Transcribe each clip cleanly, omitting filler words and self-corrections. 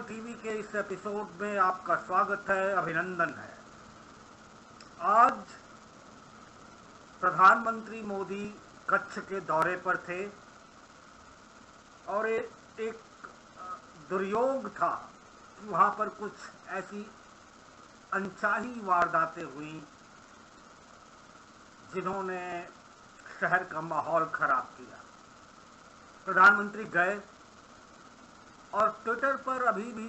TV के इस episode में आपका स्वागत है, अभिनंदन है। आज प्रधानमंत्री मोदी कच्छ के दौरे पर थे और एक दुर्योग था कि वहां पर कुछ ऐसी अनचाही वारदातें हुई जिन्होंने शहर का माहौल खराब किया। प्रधानमंत्री गए और ट्विटर पर अभी भी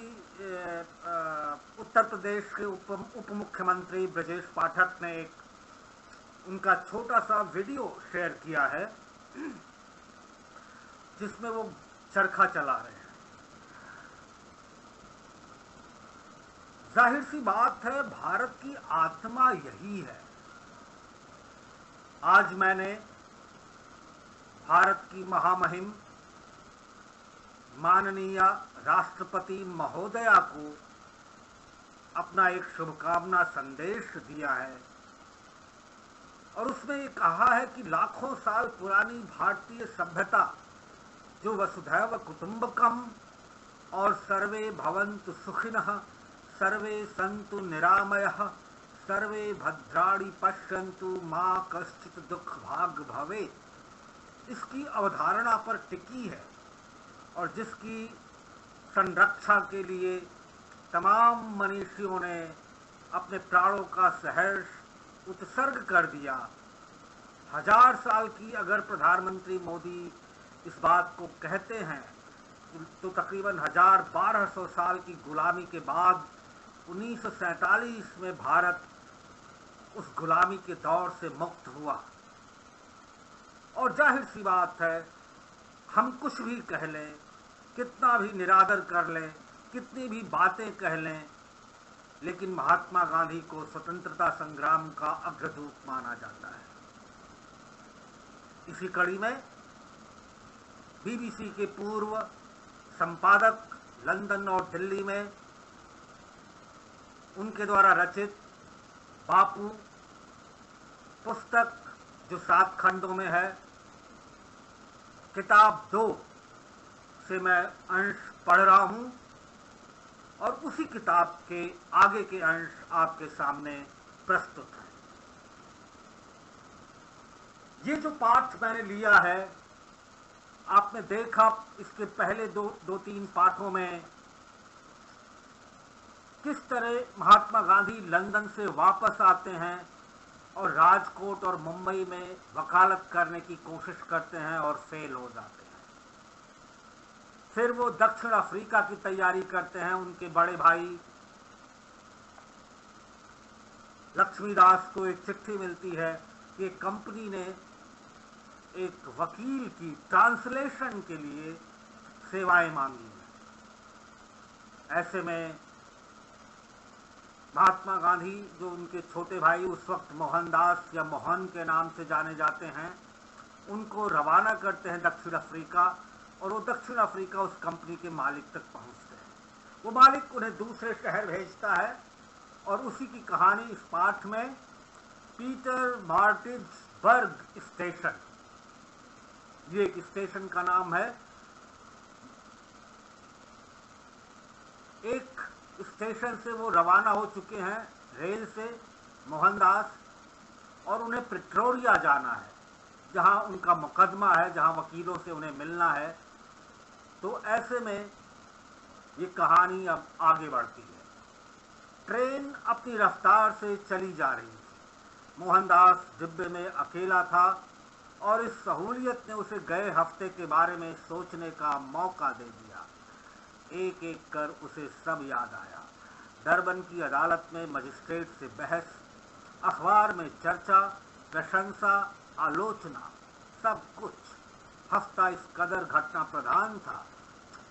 उत्तर प्रदेश के उप मुख्यमंत्री ब्रजेश पाठक ने एक उनका छोटा सा वीडियो शेयर किया है जिसमें वो चरखा चला रहे हैं। जाहिर सी बात है, भारत की आत्मा यही है। आज मैंने भारत की महामहिम माननीय राष्ट्रपति महोदया को अपना एक शुभकामना संदेश दिया है और उसमें ये कहा है कि लाखों साल पुरानी भारतीय सभ्यता जो वसुधैव कुटुंबकम और सर्वे भवन्तु सुखिनः सर्वे सन्तु निरामयः सर्वे भद्राणि पश्यन्तु मा कश्चित् दुख भाग भवेत्, इसकी अवधारणा पर टिकी है और जिसकी संरक्षा के लिए तमाम मनीषियों ने अपने प्राणों का सहर्ष उत्सर्ग कर दिया। 1000 साल की अगर प्रधानमंत्री मोदी इस बात को कहते हैं तो तकरीबन 1200 साल की गुलामी के बाद 1947 में भारत उस गुलामी के दौर से मुक्त हुआ। और जाहिर सी बात है, हम कुछ भी कह लें, कितना भी निरादर कर लें, कितनी भी बातें कह लें, लेकिन महात्मा गांधी को स्वतंत्रता संग्राम का अग्रदूत माना जाता है। इसी कड़ी में बीबीसी के पूर्व संपादक लंदन और दिल्ली में उनके द्वारा रचित बापू पुस्तक जो 7 खंडों में है, किताब 2 से मैं अंश पढ़ रहा हूं और उसी किताब के आगे के अंश आपके सामने प्रस्तुत हैं। ये जो पाठ मैंने लिया है, आपने देखा इसके पहले दो तीन पाठों में किस तरह महात्मा गांधी लंदन से वापस आते हैं और राजकोट और मुंबई में वकालत करने की कोशिश करते हैं और फेल हो जाते हैं। फिर वो दक्षिण अफ्रीका की तैयारी करते हैं। उनके बड़े भाई लक्ष्मीदास को एक चिट्ठी मिलती है कि कंपनी ने एक वकील की ट्रांसलेशन के लिए सेवाएं मांगी हैं। ऐसे में महात्मा गांधी, जो उनके छोटे भाई उस वक्त मोहनदास या मोहन के नाम से जाने जाते हैं, उनको रवाना करते हैं दक्षिण अफ्रीका और वो दक्षिण अफ्रीका उस कंपनी के मालिक तक पहुंचते हैं। वो मालिक उन्हें दूसरे शहर भेजता है और उसी की कहानी इस पाठ में पीटर मार्टिन्सबर्ग स्टेशन, ये एक स्टेशन का नाम है। एक स्टेशन से वो रवाना हो चुके हैं रेल से, मोहनदास, और उन्हें प्रिटोरिया जाना है जहां उनका मुकदमा है, जहां वकीलों से उन्हें मिलना है। तो ऐसे में ये कहानी अब आगे बढ़ती है। ट्रेन अपनी रफ्तार से चली जा रही थी। मोहनदास डिब्बे में अकेला था और इस सहूलियत ने उसे गए हफ्ते के बारे में सोचने का मौका दे दिया। एक एक कर उसे सब याद आया। डरबन की अदालत में मजिस्ट्रेट से बहस, अखबार में चर्चा, प्रशंसा, आलोचना, सब कुछ। हफ्ता इस कदर घटना प्रधान था,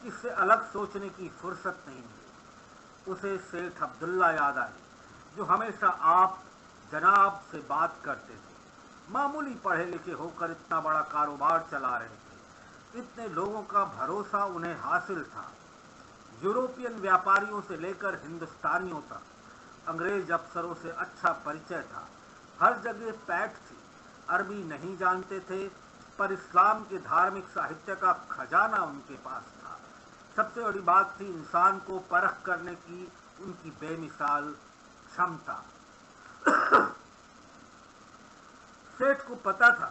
इससे अलग सोचने की फुर्सत नहीं मिली। उसे सेठ अब्दुल्ला याद आई, जो हमेशा आप जनाब से बात करते थे। मामूली पढ़े लिखे होकर इतना बड़ा कारोबार चला रहे थे। इतने लोगों का भरोसा उन्हें हासिल था। यूरोपियन व्यापारियों से लेकर हिंदुस्तानियों तक अंग्रेज अफसरों से अच्छा परिचय था। हर जगह पैठ थी। अरबी नहीं जानते थे, पर इस्लाम के धार्मिक साहित्य का खजाना उनके पास था। सबसे बड़ी बात थी इंसान को परख करने की उनकी बेमिसाल क्षमता। सेठ को पता था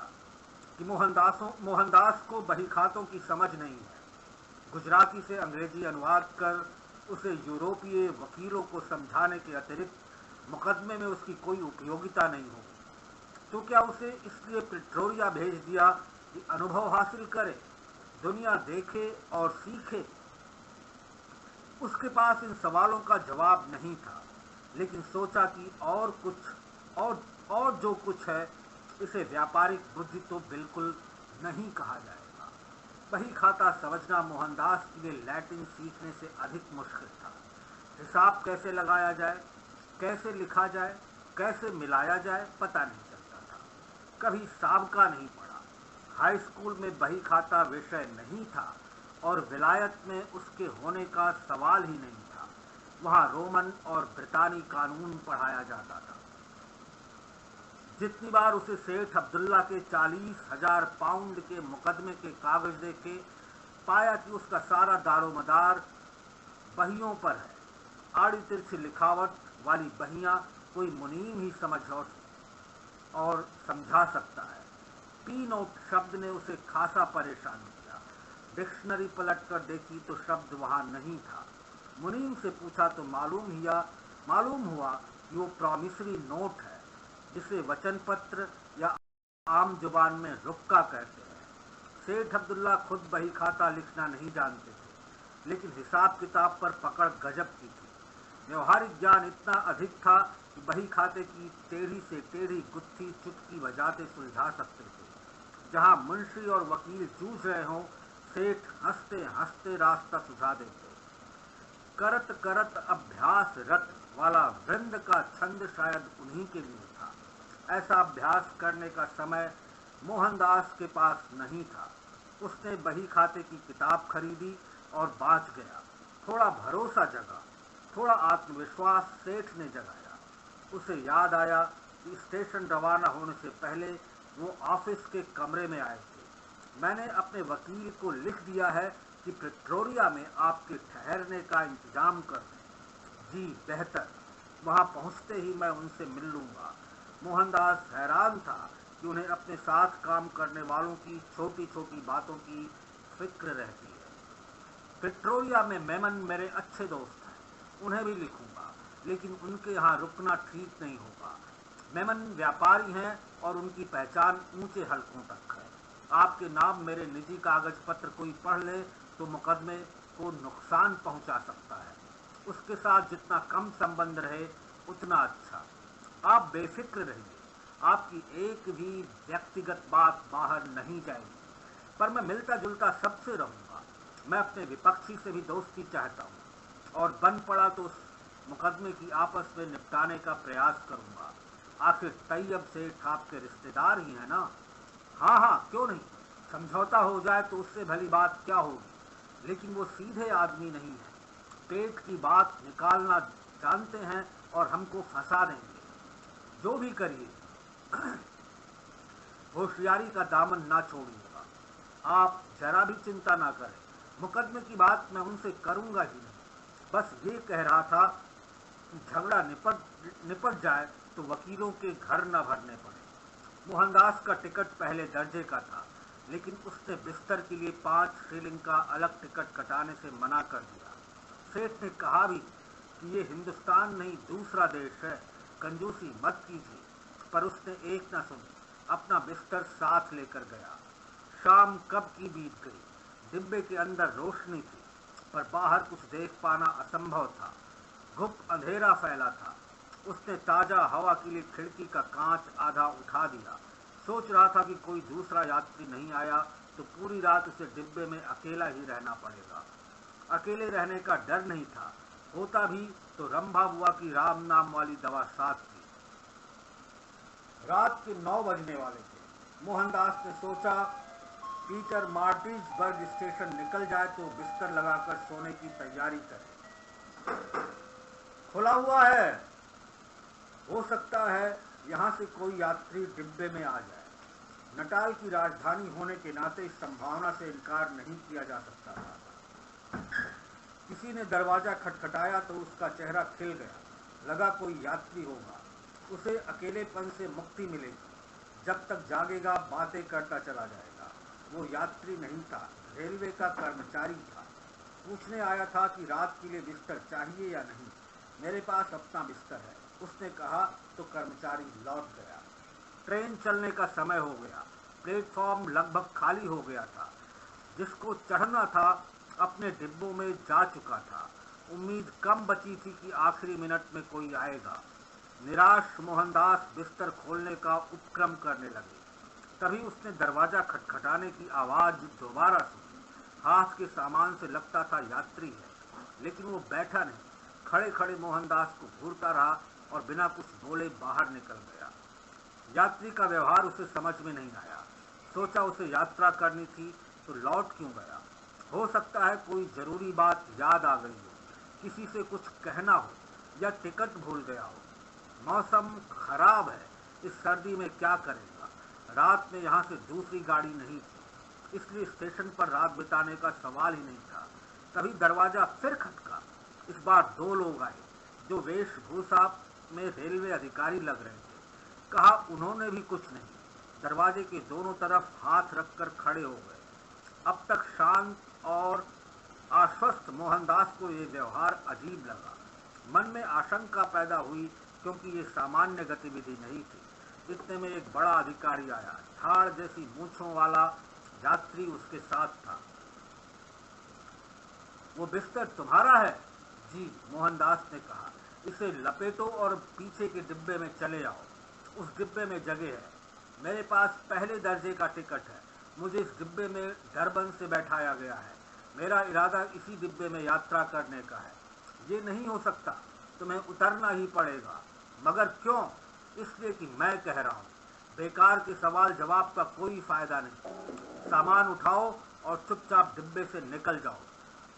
कि मोहनदास को बहीखातों की समझ नहीं है। गुजराती से अंग्रेजी अनुवाद कर उसे यूरोपीय वकीलों को समझाने के अतिरिक्त मुकदमे में उसकी कोई उपयोगिता नहीं होगी। तो क्या उसे इसलिए प्रिटोरिया भेज दिया कि अनुभव हासिल करे, दुनिया देखे और सीखे। उसके पास इन सवालों का जवाब नहीं था, लेकिन सोचा कि और जो कुछ है इसे व्यापारिक बुद्धि तो बिल्कुल नहीं कहा जाएगा। बही खाता समझना मोहनदास के लिए लैटिन सीखने से अधिक मुश्किल था। हिसाब कैसे लगाया जाए, कैसे लिखा जाए, कैसे मिलाया जाए, पता नहीं चलता था। कभी साबका नहीं पढ़ा। हाई स्कूल में बही खाता विषय नहीं था और विलायत में उसके होने का सवाल ही नहीं था। वहां रोमन और ब्रितानी कानून पढ़ाया जाता था। जितनी बार उसे सेठ अब्दुल्ला के 40,000 पाउंड के मुकदमे के कागज देखे, पाया कि उसका सारा दारोमदार बहियों पर है। आड़ी तिरछी लिखावट वाली बहियां कोई मुनीम ही समझ और समझा सकता है। पी नोट शब्द ने उसे खासा परेशान किया। डिक्शनरी पलट कर देखी तो शब्द वहां नहीं था। मुनीम से पूछा तो मालूम हुआ कि वो प्रॉमिसरी नोट है, जिसे वचन पत्र या आम जुबान में रुक्का कहते हैं। सेठ अब्दुल्ला खुद बही खाता लिखना नहीं जानते थे, लेकिन हिसाब किताब पर पकड़ गजब की थी। व्यवहारिक ज्ञान इतना अधिक था कि बही खाते की टेढ़ी से टेढ़ी गुत्थी चुटकी बजाते सुलझा सकते थे। जहां मुंशी और वकील जूझ रहे हों, सेठ हंसते हंसते रास्ता सुझा देते। करत करत अभ्यास रत वाला वृंद का छंद शायद उन्हीं के लिए था। ऐसा अभ्यास करने का समय मोहनदास के पास नहीं था। उसने बही खाते की किताब खरीदी और बाँच गया। थोड़ा भरोसा जगा, थोड़ा आत्मविश्वास सेठ ने जगाया। उसे याद आया कि स्टेशन रवाना होने से पहले वो ऑफिस के कमरे में आए थे। मैंने अपने वकील को लिख दिया है कि प्रिटोरिया में आपके ठहरने का इंतजाम कर दें। जी बेहतर, वहां पहुंचते ही मैं उनसे मिल लूंगा। मोहनदास हैरान था कि उन्हें अपने साथ काम करने वालों की छोटी छोटी बातों की फिक्र रहती है। प्रिटोरिया में मेमन मेरे अच्छे दोस्त हैं, उन्हें भी लिखूंगा, लेकिन उनके यहाँ रुकना ठीक नहीं होगा। मेमन व्यापारी हैं और उनकी पहचान ऊंचे हलकों तक है। आपके नाम मेरे निजी कागज पत्र कोई पढ़ ले तो मुकदमे को नुकसान पहुंचा सकता है। उसके साथ जितना कम संबंध रहे उतना अच्छा। आप बेफिक्र रहिए, आपकी एक भी व्यक्तिगत बात बाहर नहीं जाएगी। पर मैं मिलता जुलता सबसे रहूंगा। मैं अपने विपक्षी से भी दोस्ती चाहता हूँ और बन पड़ा तो उस मुकदमे की आपस में निपटाने का प्रयास करूंगा। आखिर तैयब सेठ आपके रिश्तेदार ही है ना? हाँ हाँ, क्यों नहीं। समझौता हो जाए तो उससे भली बात क्या होगी, लेकिन वो सीधे आदमी नहीं है। पेट की बात निकालना जानते हैं और हमको फंसा देंगे। जो भी करिए होशियारी का दामन ना छोड़िएगा। आप जरा भी चिंता ना करें, मुकदमे की बात मैं उनसे करूंगा ही नहीं। बस ये कह रहा था कि झगड़ा निपट जाए तो वकीलों के घर न भरने पड़े। मोहनदास का टिकट पहले दर्जे का था, लेकिन उसने बिस्तर के लिए 5 शीलिंग का अलग टिकट कटाने से मना कर दिया। सेठ ने कहा भी कि ये हिंदुस्तान नहीं दूसरा देश है, कंजूसी मत कीजिए, पर उसने एक न सुनी। अपना बिस्तर साथ लेकर गया। शाम कब की बीत गई। डिब्बे के अंदर रोशनी थी, पर बाहर कुछ देख पाना असंभव था। गुप्त अंधेरा फैला था। उसने ताजा हवा के लिए खिड़की का कांच आधा उठा दिया। सोच रहा था कि कोई दूसरा यात्री नहीं आया तो पूरी रात उसे डिब्बे में अकेला ही रहना पड़ेगा। अकेले रहने का डर नहीं था, होता भी तो रंभा बुआ की राम नाम वाली दवा साथ थी। रात के 9 बजने वाले थे। मोहनदास ने सोचा पीटर मार्टिन्सबर्ग स्टेशन निकल जाए तो बिस्तर लगाकर सोने की तैयारी करे। खुला हुआ है, हो सकता है यहां से कोई यात्री डिब्बे में आ जाए। नटाल की राजधानी होने के नाते इस संभावना से इनकार नहीं किया जा सकता था। किसी ने दरवाजा खटखटाया तो उसका चेहरा खिल गया। लगा कोई यात्री होगा, उसे अकेलेपन से मुक्ति मिलेगी। जब तक जागेगा बातें करता चला जाएगा। वो यात्री नहीं था, रेलवे का कर्मचारी था। पूछने आया था कि रात के लिए बिस्तर चाहिए या नहीं। मेरे पास अपना बिस्तर है, उसने कहा तो कर्मचारी लौट गया। ट्रेन चलने का समय हो गया। प्लेटफॉर्म लगभग खाली हो गया था। जिसको चढ़ना था अपने डिब्बों में जा चुका था। उम्मीद कम बची थी कि आखिरी मिनट में कोई आएगा। निराश मोहनदास बिस्तर खोलने का उपक्रम करने लगे। तभी उसने दरवाजा खटखटाने की आवाज दोबारा सुनी। हाथ के सामान से लगता था यात्री है, लेकिन वो बैठा नहीं, खड़े खड़े मोहनदास को घूरता रहा और बिना कुछ बोले बाहर निकल गया। यात्री का व्यवहार उसे समझ में नहीं आया। सोचा उसे यात्रा करनी थी तो लौट क्यों गया। हो सकता है कोई जरूरी बात याद आ गई हो, किसी से कुछ कहना हो या टिकट भूल गया हो। मौसम खराब है, इस सर्दी में क्या करेगा। रात में यहाँ से दूसरी गाड़ी नहीं थी, इसलिए स्टेशन पर रात बिताने का सवाल ही नहीं था। तभी दरवाजा फिर खटका। इस बार 2 लोग आए जो वेशभूषा में रेलवे अधिकारी लग रहे थे। कहा उन्होंने भी कुछ नहीं। दरवाजे के दोनों तरफ हाथ रखकर खड़े हो गए। अब तक शांत और आश्वस्त मोहनदास को ये व्यवहार अजीब लगा। मन में आशंका पैदा हुई, क्योंकि ये सामान्य गतिविधि नहीं थी। इतने में एक बड़ा अधिकारी आया। झाड़ जैसी मूंछों वाला यात्री उसके साथ था। वो बिस्तर तुम्हारा है? जी, मोहनदास ने कहा। इसे लपेटो और पीछे के डिब्बे में चले आओ। उस डिब्बे में जगह है। मेरे पास पहले दर्जे का टिकट है। मुझे इस डिब्बे में डरबन से बैठाया गया है। मेरा इरादा इसी डिब्बे में यात्रा करने का है। ये नहीं हो सकता, तुम्हें उतरना ही पड़ेगा। मगर क्यों? इसलिए कि मैं कह रहा हूँ। बेकार के सवाल जवाब का कोई फायदा नहीं। सामान उठाओ और चुपचाप डिब्बे से निकल जाओ।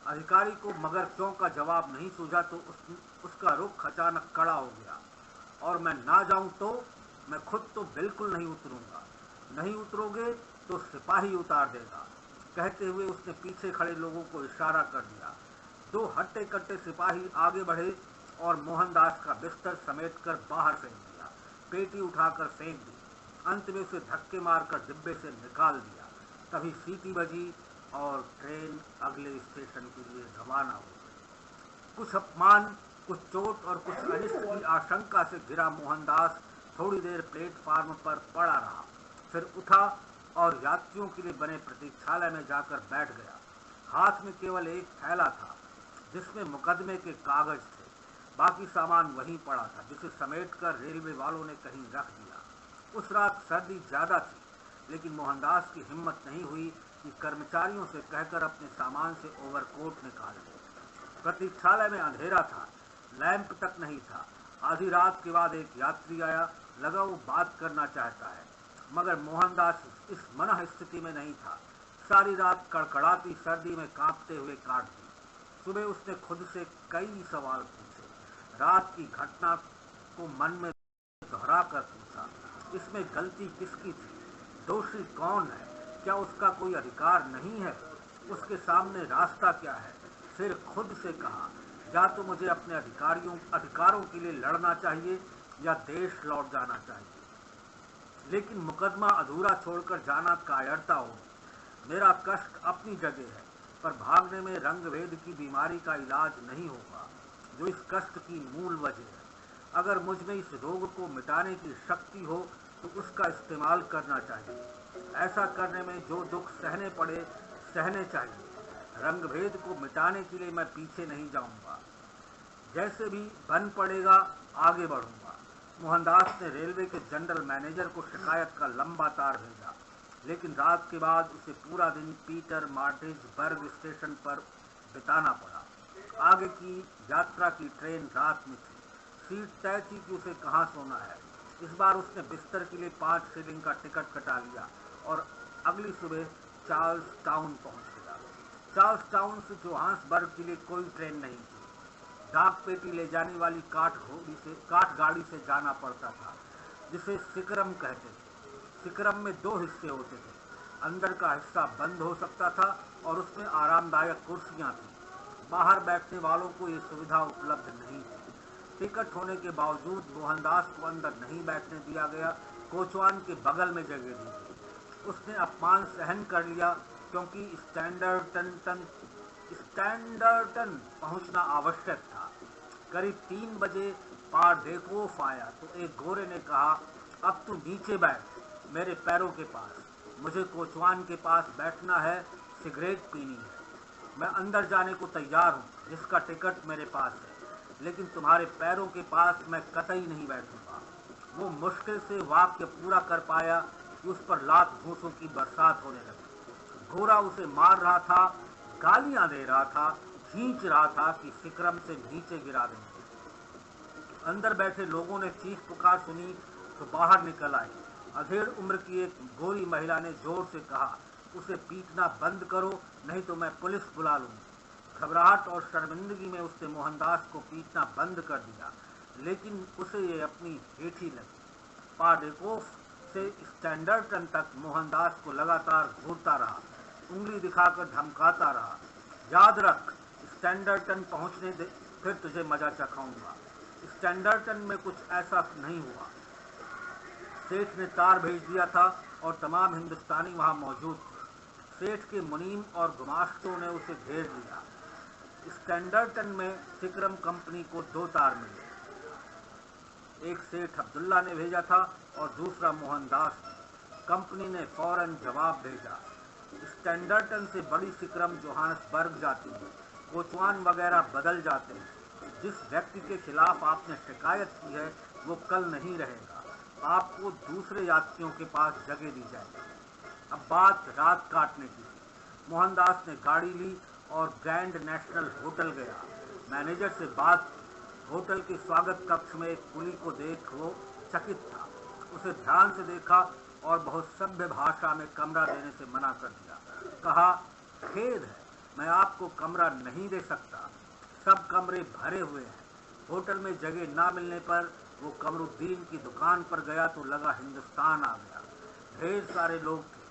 अधिकारी को मगर क्यों का जवाब नहीं सूझा तो उसका रुख अचानक कड़ा हो गया। और मैं ना जाऊं तो? मैं खुद तो बिल्कुल नहीं उतरूंगा। नहीं उतरोगे तो सिपाही उतार देगा। कहते हुए उसने पीछे खड़े लोगों को इशारा कर दिया। 2 हट्टे कट्टे सिपाही आगे बढ़े और मोहनदास का बिस्तर समेटकर बाहर फेंक दिया। पेटी उठाकर फेंक दी। अंत में उसे धक्के मारकर डिब्बे से निकाल दिया। तभी सीटी बजी और ट्रेन अगले स्टेशन के लिए रवाना हो गई। कुछ अपमान, कुछ चोट और कुछ अनिष्ट की आशंका से घिरा मोहनदास थोड़ी देर प्लेटफार्म पर पड़ा रहा। फिर उठा और यात्रियों के लिए बने प्रतीक्षालय में जाकर बैठ गया। हाथ में केवल एक थैला था जिसमें मुकदमे के कागज थे। बाकी सामान वहीं पड़ा था, जिसे समेटकर रेलवे वालों ने कहीं रख दिया। उस रात सर्दी ज्यादा थी, लेकिन मोहनदास की हिम्मत नहीं हुई कि कर्मचारियों से कहकर अपने सामान से ओवरकोट निकाल ले। प्रतीक्षालय में अंधेरा था, लैंप तक नहीं था। आधी रात के बाद एक यात्री आया। लगा वो बात करना चाहता है, मगर मोहनदास इस मनः स्थिति में नहीं था। सारी रात कड़कड़ाती सर्दी में कांपते हुए काट दी। सुबह उसने खुद से कई सवाल पूछे। रात की घटना को मन में दोहरा कर पूछा, इसमें गलती किसकी थी? दोषी कौन है? क्या उसका कोई अधिकार नहीं है? उसके सामने रास्ता क्या है? फिर खुद से कहा, या तो मुझे अपने अधिकारों के लिए लड़ना चाहिए या देश लौट जाना चाहिए। लेकिन मुकदमा अधूरा छोड़कर जाना कायरता होगी। मेरा कष्ट अपनी जगह है, पर भागने में रंगभेद की बीमारी का इलाज नहीं होगा, जो इस कष्ट की मूल वजह है। अगर मुझ में इस रोग को मिटाने की शक्ति हो तो उसका इस्तेमाल करना चाहिए। ऐसा करने में जो दुख सहने पड़े सहने चाहिए। रंगभेद को मिटाने के लिए मैं पीछे नहीं जाऊंगा। जैसे भी बन पड़ेगा आगे बढ़ूंगा। मोहनदास ने रेलवे के जनरल मैनेजर को शिकायत का लंबा तार भेजा, लेकिन रात के बाद उसे पूरा दिन पीटर मार्टिन्सबर्ग स्टेशन पर बिताना पड़ा। आगे की यात्रा की ट्रेन रात में थी। सीट तय थी कि उसे कहाँ सोना है। इस बार उसने बिस्तर के लिए 5 शिलिंग का टिकट कटा लिया और अगली सुबह चार्ल्स टाउन पहुंच गया। चार्ल्स टाउन से जोहान्सबर्ग के लिए कोई ट्रेन नहीं थी। डाक पेटी ले जाने वाली काठ गाड़ी से जाना पड़ता था, जिसे सिकरम कहते थे। सिकरम में 2 हिस्से होते थे। अंदर का हिस्सा बंद हो सकता था और उसमें आरामदायक कुर्सियां थी। बाहर बैठने वालों को ये सुविधा उपलब्ध नहीं थी। टिकट होने के बावजूद मोहनदास को अंदर नहीं बैठने दिया गया। कोचवान के बगल में जगह दी गई। उसने अपमान सहन कर लिया क्योंकि स्टैंडर्टन पहुंचना आवश्यक था। करीब 3 बजे पारडेकोफ आया तो एक गोरे ने कहा, अब तू नीचे बैठ मेरे पैरों के पास, मुझे कोचवान के पास बैठना है, सिगरेट पीनी है। मैं अंदर जाने को तैयार हूँ, जिसका टिकट मेरे पास है, लेकिन तुम्हारे पैरों के पास मैं कतई नहीं बैठूंगा। वो मुश्किल से वाक्य पूरा कर पाया कि उस पर लात घूंसों की बरसात होने लगी। घोड़ा उसे मार रहा था, गालियां दे रहा था, खींच रहा था कि सिकरम से नीचे गिरा देंगे। अंदर बैठे लोगों ने चीख पुकार सुनी तो बाहर निकल आए। अधेड़ उम्र की एक गोरी महिला ने जोर से कहा, उसे पीटना बंद करो, नहीं तो मैं पुलिस बुला लूंगी। घबराहट और शर्मिंदगी में उसने मोहनदास को पीटना बंद कर दिया, लेकिन उसे ये अपनी हेठी लगी। पारडेकोफ से स्टैंडर्टन तक मोहनदास को लगातार घूरता रहा, उंगली दिखाकर धमकाता रहा। याद रख, स्टैंडर्टन पहुंचने दे, फिर तुझे मजा चखाऊंगा। स्टैंडर्टन में कुछ ऐसा नहीं हुआ। सेठ ने तार भेज दिया था और तमाम हिंदुस्तानी वहां मौजूद थे। सेठ के मुनीम और गुमाश्तों ने उसे घेर लिया। स्टैंडर्टन में सिकरम कंपनी को 2 तार मिले। एक सेठ अब्दुल्ला ने भेजा था और दूसरा मोहनदास ने। कंपनी ने फौरन जवाब भेजा। स्टैंडर्टन से बड़ी सिकरम जोहान्सबर्ग जाती है, कोचवान वगैरह बदल जाते हैं। जिस व्यक्ति के खिलाफ आपने शिकायत की है वो कल नहीं रहेगा, आपको दूसरे यात्रियों के पास जगह दी जाएगी। अब बात रात काटने की थी। मोहनदास ने गाड़ी ली और ग्रैंड नेशनल होटल गया। मैनेजर से बात की। होटल के स्वागत कक्ष में एक कुली को देख वो चकित था। उसे ध्यान से देखा और बहुत सभ्य भाषा में कमरा देने से मना कर दिया। कहा, खेद है, मैं आपको कमरा नहीं दे सकता, सब कमरे भरे हुए हैं। होटल में जगह ना मिलने पर वो कमरुद्दीन की दुकान पर गया तो लगा हिंदुस्तान आ गया। ढेर सारे लोग थे।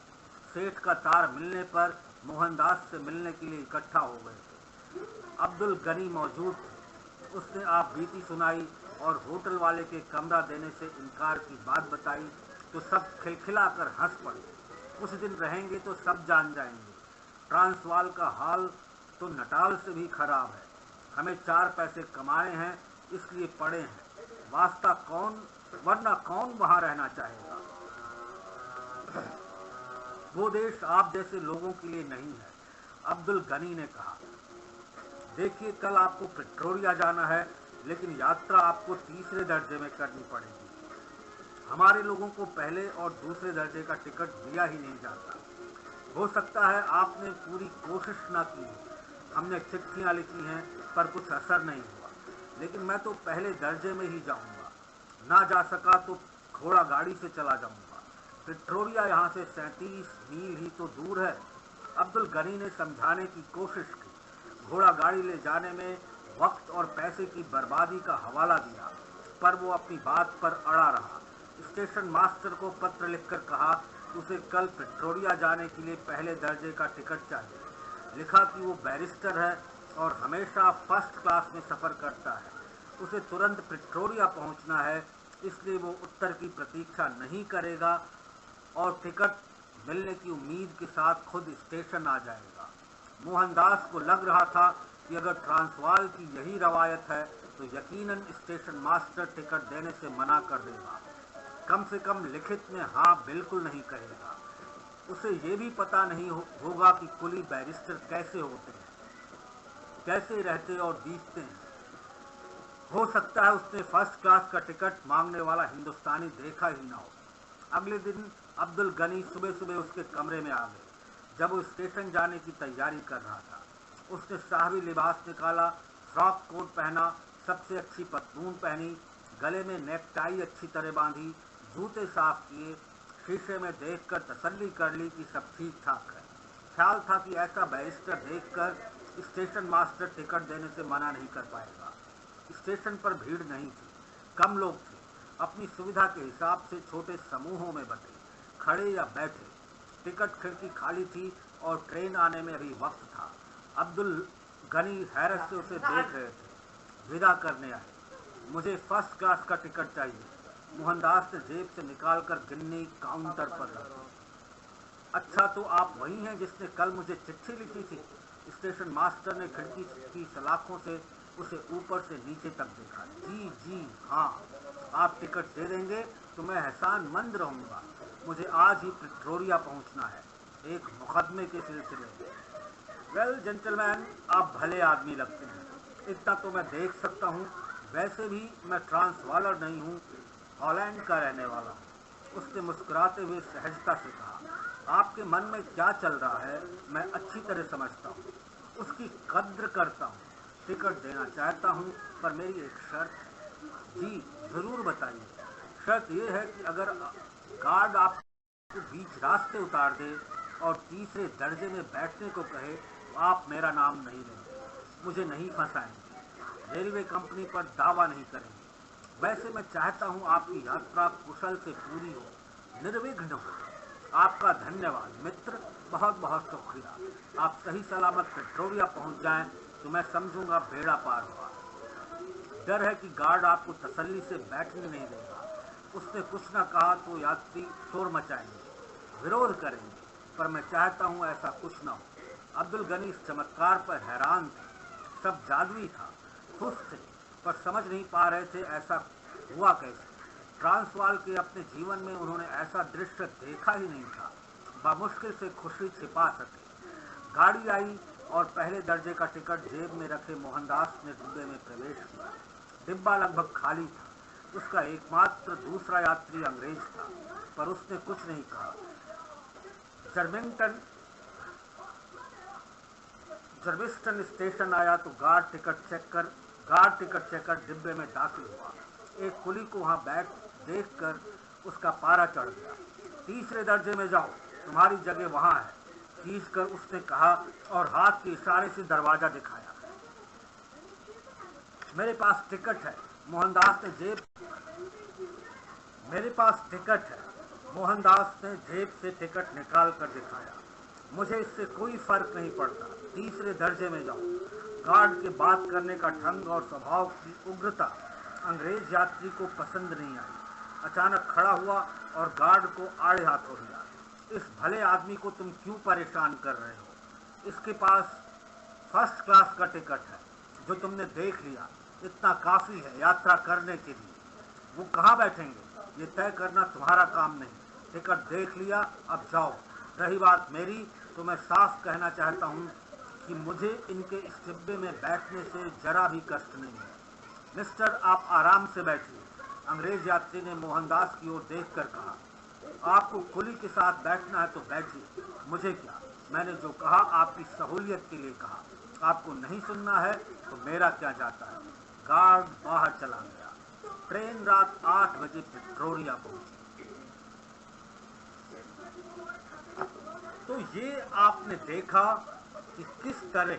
सेठ का तार मिलने पर मोहनदास से मिलने के लिए इकट्ठा हो गए थे। अब्दुल गनी मौजूद थे। उसने आप बीती सुनाई और होटल वाले के कमरा देने से इनकार की बात बताई तो सब खिलखिलाकर हंस पड़े। कुछ दिन रहेंगे तो सब जान जाएंगे, ट्रांसवाल का हाल तो नटाल से भी खराब है। हमें 4 पैसे कमाए हैं, इसलिए पड़े हैं, वास्ता कौन, वरना कौन वहां रहना चाहेगा। वो देश आप जैसे लोगों के लिए नहीं है। अब्दुल गनी ने कहा, देखिए, कल आपको प्रिटोरिया जाना है, लेकिन यात्रा आपको 3रे दर्जे में करनी पड़ेगी। हमारे लोगों को पहले और दूसरे दर्जे का टिकट दिया ही नहीं जाता। हो सकता है आपने पूरी कोशिश ना की, हमने चिट्ठियां लिखी हैं पर कुछ असर नहीं हुआ, लेकिन मैं तो पहले दर्जे में ही जाऊंगा। ना जा सका तो घोड़ा गाड़ी से चला जाऊंगा। प्रिटोरिया यहाँ से 37 मील ही तो दूर है। अब्दुल गनी ने समझाने की कोशिश की। घोड़ा गाड़ी ले जाने में वक्त और पैसे की बर्बादी का हवाला दिया, पर वो अपनी बात पर अड़ा रहा। स्टेशन मास्टर को पत्र लिखकर कहा उसे कल प्रिटोरिया जाने के लिए पहले दर्जे का टिकट चाहिए। लिखा कि वो बैरिस्टर है और हमेशा फर्स्ट क्लास में सफ़र करता है। उसे तुरंत प्रिटोरिया पहुंचना है, इसलिए वो उत्तर की प्रतीक्षा नहीं करेगा और टिकट मिलने की उम्मीद के साथ खुद स्टेशन आ जाएगा। मोहनदास को लग रहा था कि अगर ट्रांसवाल की यही रवायत है तो यकीनन स्टेशन मास्टर टिकट देने से मना कर देगा, कम से कम लिखित में हाँ बिल्कुल नहीं कहेगा। उसे ये भी पता नहीं होगा कि कुली बैरिस्टर कैसे होते हैं, कैसे रहते और दिखते हैं। हो सकता है उसने फर्स्ट क्लास का टिकट मांगने वाला हिंदुस्तानी देखा ही ना हो। अगले दिन अब्दुल गनी सुबह सुबह उसके कमरे में आ गए, जब वो स्टेशन जाने की तैयारी कर रहा था। उसने साहबी लिबास निकाला, फ्रॉक कोट पहना, सबसे अच्छी पतलून पहनी, गले में नेकटाई अच्छी तरह बांधी, जूते साफ किए, शीशे में देखकर तसल्ली कर ली कि सब ठीक ठाक है। ख्याल था कि ऐसा बैरिस्टर देखकर स्टेशन मास्टर टिकट देने से मना नहीं कर पाएगा। स्टेशन पर भीड़ नहीं थी, कम लोग थे। अपनी सुविधा के हिसाब से छोटे समूहों में बटे, खड़े या बैठे। टिकट खिड़की खाली थी और ट्रेन आने में अभी वक्त था। अब्दुल गनी हैरत से उसे देख रहे थे। विदा करने आए। मुझे फर्स्ट क्लास का टिकट चाहिए। मोहनदास ने जेब से निकालकर गिन्नी काउंटर पर रखी। अच्छा, तो आप वही हैं जिसने कल मुझे चिट्ठी लिखी थी? स्टेशन मास्टर ने खिड़की की सलाखों से उसे ऊपर से नीचे तक देखा। जी जी हाँ, आप टिकट दे देंगे तो मैं एहसानमंद रहूंगा। मुझे आज ही प्रिटोरिया पहुंचना है, एक मुकदमे के सिलसिले में। वेल जेंटलमैन, आप भले आदमी लगते हैं, इतना तो मैं देख सकता हूँ। वैसे भी मैं ट्रांसवालर नहीं हूँ, हॉलैंड का रहने वाला हूँ। उसने मुस्कुराते हुए सहजता से कहा, आपके मन में क्या चल रहा है मैं अच्छी तरह समझता हूँ, उसकी कद्र करता हूँ। टिकट देना चाहता हूँ, पर मेरी एक शर्त है। जी जरूर बताइए। शर्त यह है कि अगर गार्ड आपको बीच रास्ते उतार दे और तीसरे दर्जे में बैठने को कहे तो आप मेरा नाम नहीं लेंगे, मुझे नहीं फंसाएंगे, रेलवे कंपनी पर दावा नहीं करेंगे। वैसे मैं चाहता हूँ आपकी यात्रा कुशल से पूरी हो, निर्विघ्न हो। आपका धन्यवाद मित्र, बहुत बहुत शुक्रिया। आप सही सलामत प्रिटोरिया पहुँच जाएं तो मैं समझूंगा बेड़ा पार हुआ। डर है कि गार्ड आपको तसल्ली से बैठने नहीं देगा। उसने कुछ न कहा तो यात्री शोर मचाएंगे, विरोध करेंगे, पर मैं चाहता हूँ ऐसा कुछ न हो। अब्दुल गनी इस चमत्कार पर हैरान थे। सब जादुई था, खुश थे, पर समझ नहीं पा रहे थे ऐसा हुआ कैसे। ट्रांसवाल के अपने जीवन में उन्होंने ऐसा दृश्य देखा ही नहीं था। बामुश्किल से खुशी छिपा सके। गाड़ी आई और पहले दर्जे का टिकट जेब में रखे मोहनदास ने डिब्बे में प्रवेश किया। डिब्बा लगभग खाली था। उसका एकमात्र दूसरा यात्री अंग्रेज था, पर उसने कुछ नहीं कहा। जर्विस्टन स्टेशन आया तो गार्ड टिकट चेकर डिब्बे में दाखिल हुआ। एक कुली को वहां बैठ देखकर उसका पारा चढ़ गया। तीसरे दर्जे में जाओ, तुम्हारी जगह वहां है, खींचकर उसने कहा और हाथ के इशारे से दरवाजा दिखाया। मेरे पास टिकट है, मोहनदास ने जेब से टिकट निकाल कर दिखाया। मुझे इससे कोई फर्क नहीं पड़ता, तीसरे दर्जे में जाओ। गार्ड के बात करने का ढंग और स्वभाव की उग्रता अंग्रेज यात्री को पसंद नहीं आई। अचानक खड़ा हुआ और गार्ड को आड़े हाथों लिया। इस भले आदमी को तुम क्यों परेशान कर रहे हो? इसके पास फर्स्ट क्लास का टिकट है, जो तुमने देख लिया, इतना काफी है यात्रा करने के लिए। वो कहाँ बैठेंगे ये तय करना तुम्हारा काम नहीं। टिकट देख लिया, अब जाओ। रही बात मेरी, तो मैं साफ कहना चाहता हूँ कि मुझे इनके इस डिब्बे में बैठने से जरा भी कष्ट नहीं है। मिस्टर, आप आराम से बैठिए। अंग्रेज यात्री ने मोहनदास की ओर देखकर कहा, आपको कुली के साथ बैठना है तो बैठिए, मुझे क्या। मैंने जो कहा आपकी सहूलियत के लिए कहा। आपको नहीं सुनना है तो मेरा क्या जाता है। गार्ड बाहर चला गया। ट्रेन रात 8 बजे प्रिटोरिया पहुंची। तो ये आपने देखा कि किस तरह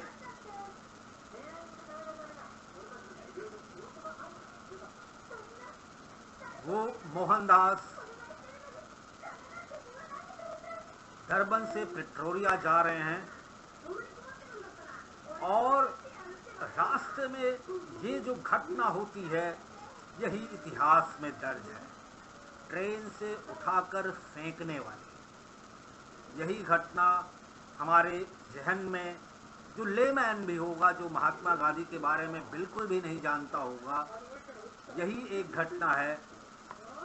वो मोहनदास डरबन से प्रिटोरिया जा रहे हैं और रास्ते में ये जो घटना होती है यही इतिहास में दर्ज है। ट्रेन से उठाकर फेंकने वाली यही घटना हमारे जहन में, जो लेमैन भी होगा, जो महात्मा गांधी के बारे में बिल्कुल भी नहीं जानता होगा, यही एक घटना है।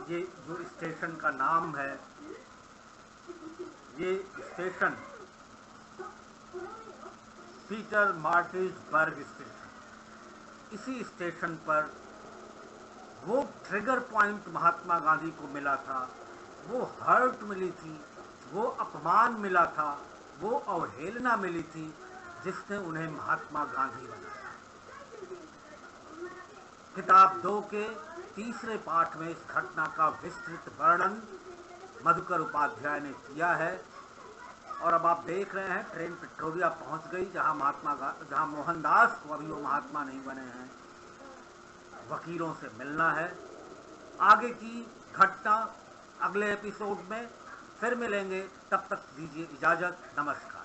ये जो स्टेशन का नाम है, ये स्टेशन पीटर मार्टिसबर्ग स्टेशन, इसी स्टेशन पर वो ट्रिगर पॉइंट महात्मा गांधी को मिला था, वो हर्ट मिली थी, वो अपमान मिला था, वो अवहेलना मिली थी जिसने उन्हें महात्मा गांधी बनाया। किताब 2 के तीसरे पाठ में इस घटना का विस्तृत वर्णन मधुकर उपाध्याय ने किया है। और अब आप देख रहे हैं ट्रेन प्रिटोरिया पहुंच गई, जहां मोहनदास को, अभी वो महात्मा नहीं बने हैं, वकीलों से मिलना है। आगे की घटना अगले एपिसोड में फिर मिलेंगे, तब तक दीजिए इजाजत, नमस्कार।